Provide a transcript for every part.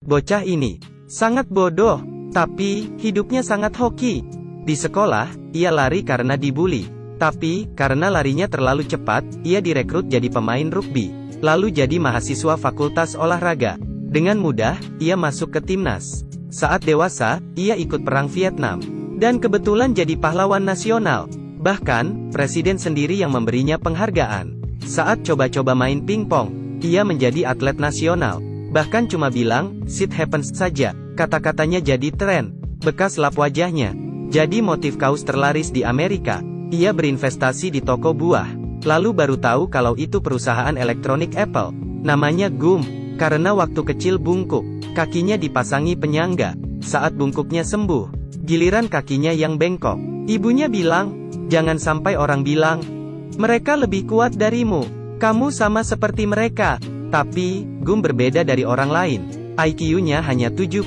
bocah ini sangat bodoh, tapi hidupnya sangat hoki. Di sekolah, ia lari karena dibully. Tapi, karena larinya terlalu cepat, ia direkrut jadi pemain rugby. Lalu jadi mahasiswa fakultas olahraga. Dengan mudah, ia masuk ke timnas. Saat dewasa, ia ikut perang Vietnam. Dan kebetulan jadi pahlawan nasional. Bahkan, presiden sendiri yang memberinya penghargaan. Saat coba-coba main pingpong, ia menjadi atlet nasional. Bahkan cuma bilang, shit happens saja. Kata-katanya jadi tren. Bekas lap wajahnya jadi motif kaos terlaris di Amerika. Ia berinvestasi di toko buah. Lalu baru tahu kalau itu perusahaan elektronik Apple. Namanya Gum. Karena waktu kecil bungkuk, kakinya dipasangi penyangga. Saat bungkuknya sembuh, giliran kakinya yang bengkok. Ibunya bilang, jangan sampai orang bilang, mereka lebih kuat darimu. Kamu sama seperti mereka. Tapi, Gum berbeda dari orang lain. IQ-nya hanya 75.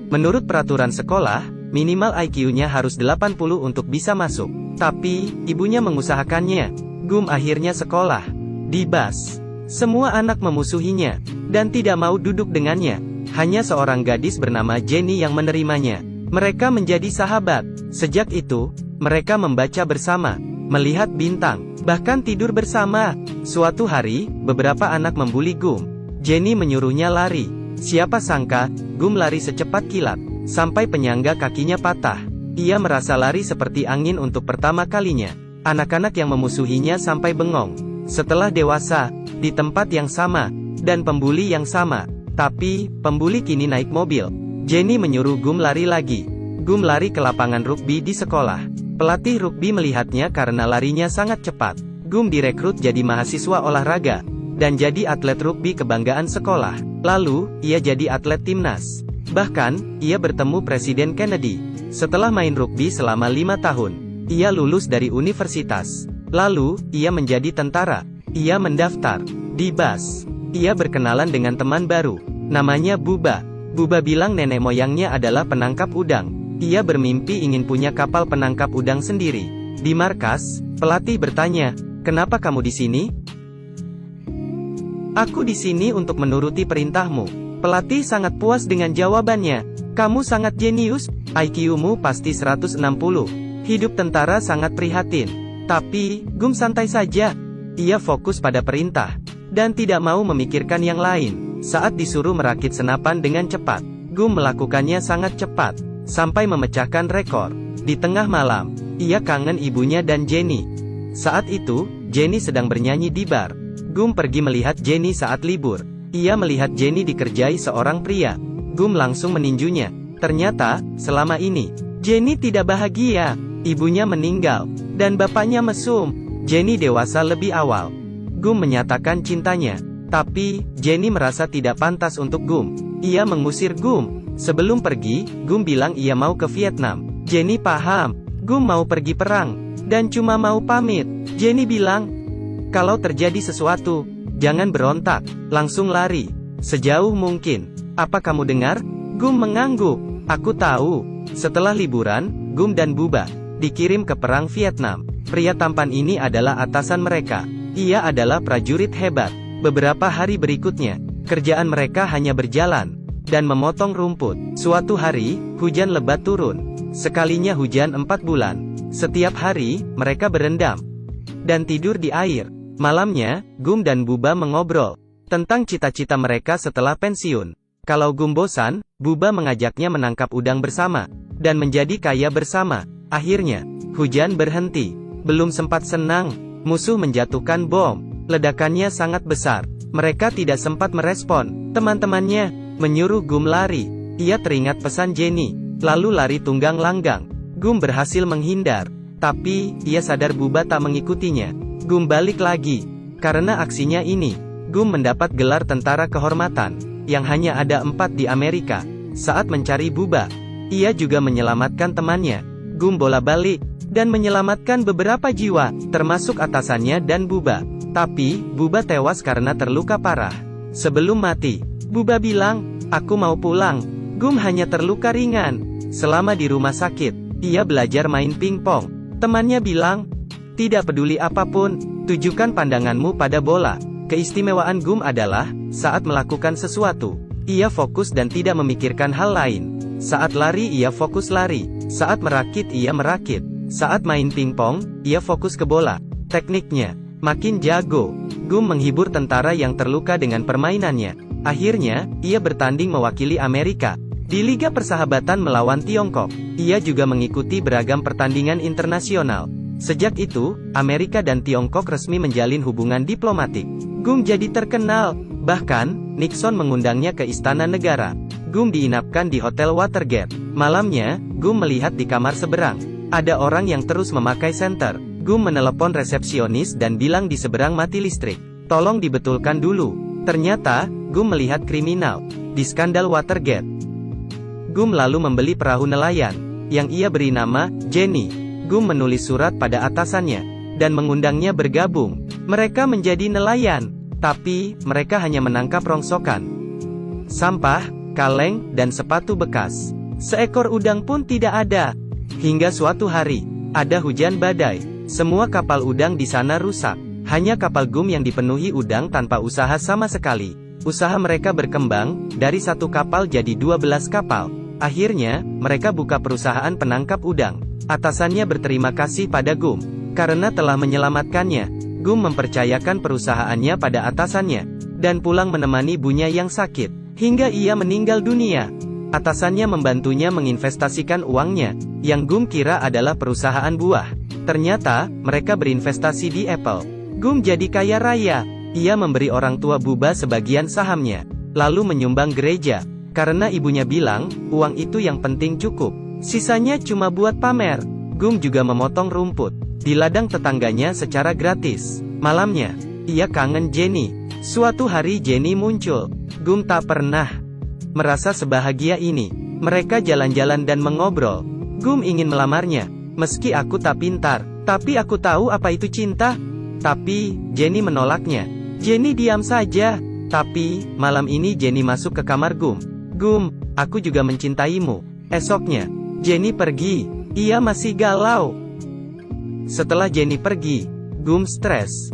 Menurut peraturan sekolah, minimal IQ-nya harus 80 untuk bisa masuk. Tapi, ibunya mengusahakannya. Gum akhirnya sekolah di bus. Semua anak memusuhinya, dan tidak mau duduk dengannya. Hanya seorang gadis bernama Jenny yang menerimanya. Mereka menjadi sahabat. Sejak itu, mereka membaca bersama, melihat bintang, bahkan tidur bersama. Suatu hari, beberapa anak membuli Gum. Jenny menyuruhnya lari. Siapa sangka, Gum lari secepat kilat, sampai penyangga kakinya patah. Ia merasa lari seperti angin untuk pertama kalinya. Anak-anak yang memusuhinya sampai bengong. Setelah dewasa, di tempat yang sama, dan pembuli yang sama. Tapi, pembuli kini naik mobil. Jenny menyuruh Gum lari lagi. Gum lari ke lapangan rugby di sekolah. Pelatih rugby melihatnya karena larinya sangat cepat. Gum direkrut jadi mahasiswa olahraga, dan jadi atlet rugby kebanggaan sekolah. Lalu, ia jadi atlet timnas. Bahkan, ia bertemu Presiden Kennedy. Setelah main rugby selama 5 tahun, ia lulus dari universitas. Lalu, ia menjadi tentara. Ia mendaftar di BAS. Ia berkenalan dengan teman baru. Namanya Buba. Buba bilang nenek moyangnya adalah penangkap udang. Ia bermimpi ingin punya kapal penangkap udang sendiri. Di markas, pelatih bertanya, "Kenapa kamu di sini?" "Aku di sini untuk menuruti perintahmu." Pelatih sangat puas dengan jawabannya. "Kamu sangat jenius, IQ-mu pasti 160. Hidup tentara sangat prihatin." Tapi, Gum santai saja. Ia fokus pada perintah, dan tidak mau memikirkan yang lain. Saat disuruh merakit senapan dengan cepat, Gum melakukannya sangat cepat, sampai memecahkan rekor. Di tengah malam, ia kangen ibunya dan Jenny. Saat itu, Jenny sedang bernyanyi di bar. Gum pergi melihat Jenny saat libur. Ia melihat Jenny dikerjai seorang pria. Gum langsung meninjunya. Ternyata, selama ini, Jenny tidak bahagia. Ibunya meninggal, dan bapaknya mesum. Jenny dewasa lebih awal. Gum menyatakan cintanya. Tapi, Jenny merasa tidak pantas untuk Gum. Ia mengusir Gum. Sebelum pergi, Gum bilang ia mau ke Vietnam. Jenny paham. Gum mau pergi perang, dan cuma mau pamit. Jenny bilang, "Kalau terjadi sesuatu, jangan berontak, langsung lari. Sejauh mungkin. Apa kamu dengar?" Gum mengangguk. "Aku tahu." Setelah liburan, Gum dan Buba dikirim ke perang Vietnam. Pria tampan ini adalah atasan mereka. Ia adalah prajurit hebat. Beberapa hari berikutnya, kerjaan mereka hanya berjalan dan memotong rumput. Suatu hari, hujan lebat turun. Sekalinya hujan 4 bulan. Setiap hari, mereka berendam dan tidur di air. Malamnya, Gum dan Buba mengobrol tentang cita-cita mereka setelah pensiun. Kalau Gum bosan, Buba mengajaknya menangkap udang bersama dan menjadi kaya bersama. Akhirnya, hujan berhenti. Belum sempat senang, musuh menjatuhkan bom. Ledakannya sangat besar. Mereka tidak sempat merespon. Teman-temannya menyuruh Gum lari. Ia teringat pesan Jenny, lalu lari tunggang langgang. Gum berhasil menghindar, tapi ia sadar Buba tak mengikutinya. Gum balik lagi. Karena aksinya ini, Gum mendapat gelar tentara kehormatan, yang hanya ada 4 di Amerika. Saat mencari Buba, ia juga menyelamatkan temannya. Gum bola-balik dan menyelamatkan beberapa jiwa, termasuk atasannya dan Buba. Tapi, Buba tewas karena terluka parah. Sebelum mati, Buba bilang, "Aku mau pulang." Gum hanya terluka ringan. Selama di rumah sakit, ia belajar main pingpong. Temannya bilang, "Tidak peduli apapun, tujukan pandanganmu pada bola." Keistimewaan Gum adalah, saat melakukan sesuatu, ia fokus dan tidak memikirkan hal lain. Saat lari ia fokus lari, saat merakit ia merakit, saat main pingpong, ia fokus ke bola. Tekniknya makin jago. Gum menghibur tentara yang terluka dengan permainannya. Akhirnya, ia bertanding mewakili Amerika di Liga Persahabatan melawan Tiongkok. Ia juga mengikuti beragam pertandingan internasional. Sejak itu, Amerika dan Tiongkok resmi menjalin hubungan diplomatik. Gum jadi terkenal, bahkan, Nixon mengundangnya ke Istana Negara. Gum diinapkan di Hotel Watergate. Malamnya, Gum melihat di kamar seberang. Ada orang yang terus memakai senter. Gum menelepon resepsionis dan bilang di seberang mati listrik. Tolong dibetulkan dulu. Ternyata, Gum melihat kriminal di skandal Watergate. Gum lalu membeli perahu nelayan, yang ia beri nama, Jenny. Gum menulis surat pada atasannya, dan mengundangnya bergabung. Mereka menjadi nelayan, tapi, mereka hanya menangkap rongsokan, sampah, kaleng, dan sepatu bekas. Seekor udang pun tidak ada. Hingga suatu hari, ada hujan badai. Semua kapal udang di sana rusak. Hanya kapal Gum yang dipenuhi udang tanpa usaha sama sekali. Usaha mereka berkembang, dari satu kapal jadi 12 kapal. Akhirnya, mereka buka perusahaan penangkap udang. Atasannya berterima kasih pada Gum, karena telah menyelamatkannya. Gum mempercayakan perusahaannya pada atasannya, dan pulang menemani ibunya yang sakit. Hingga ia meninggal dunia. Atasannya membantunya menginvestasikan uangnya, yang Gum kira adalah perusahaan buah. Ternyata, mereka berinvestasi di Apple. Gum jadi kaya raya. Ia memberi orang tua Buba sebagian sahamnya, lalu menyumbang gereja. Karena ibunya bilang, uang itu yang penting cukup. Sisanya cuma buat pamer. Gum juga memotong rumput di ladang tetangganya secara gratis. Malamnya, ia kangen Jenny. Suatu hari Jenny muncul. Gum tak pernah merasa sebahagia ini. Mereka jalan-jalan dan mengobrol. Gum ingin melamarnya. Meski aku tak pintar, tapi aku tahu apa itu cinta. Tapi, Jenny menolaknya. Jenny diam saja. Tapi, malam ini Jenny masuk ke kamar Gum. Gum, aku juga mencintaimu. Esoknya, Jenny pergi. Ia masih galau. Setelah Jenny pergi, Gum stres.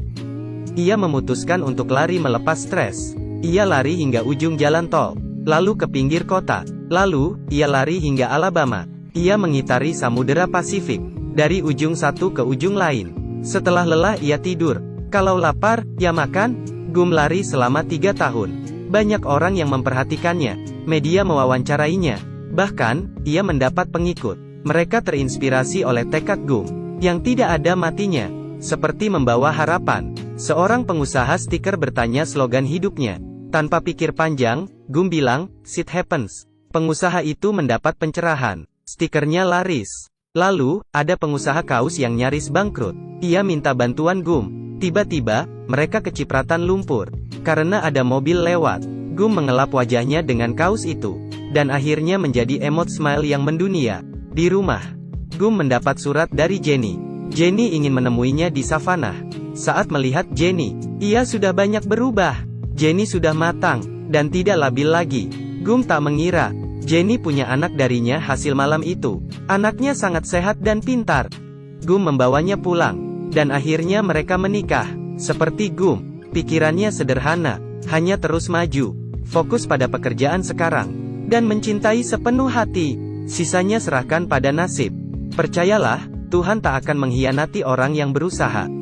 Ia memutuskan untuk lari melepas stres. Ia lari hingga ujung jalan tol, lalu ke pinggir kota. Lalu, ia lari hingga Alabama. Ia mengitari Samudera Pasifik, dari ujung satu ke ujung lain. Setelah lelah ia tidur. Kalau lapar, ya makan. Gum lari selama 3 tahun. Banyak orang yang memperhatikannya. Media mewawancarainya. Bahkan, ia mendapat pengikut. Mereka terinspirasi oleh tekad Gum, yang tidak ada matinya. Seperti membawa harapan. Seorang pengusaha stiker bertanya slogan hidupnya. Tanpa pikir panjang, Gum bilang, "Shit happens." Pengusaha itu mendapat pencerahan. Stikernya laris. Lalu, ada pengusaha kaos yang nyaris bangkrut. Ia minta bantuan Gum. Tiba-tiba, mereka kecipratan lumpur. Karena ada mobil lewat. Gum mengelap wajahnya dengan kaos itu. Dan akhirnya menjadi emot smile yang mendunia. Di rumah, Gum mendapat surat dari Jenny. Jenny ingin menemuinya di savana. Saat melihat Jenny, ia sudah banyak berubah. Jenny sudah matang, dan tidak labil lagi. Gum tak mengira, Jenny punya anak darinya hasil malam itu. Anaknya sangat sehat dan pintar. Gum membawanya pulang, dan akhirnya mereka menikah. Seperti Gum, pikirannya sederhana, hanya terus maju, fokus pada pekerjaan sekarang, dan mencintai sepenuh hati. Sisanya serahkan pada nasib. Percayalah, Tuhan tak akan mengkhianati orang yang berusaha.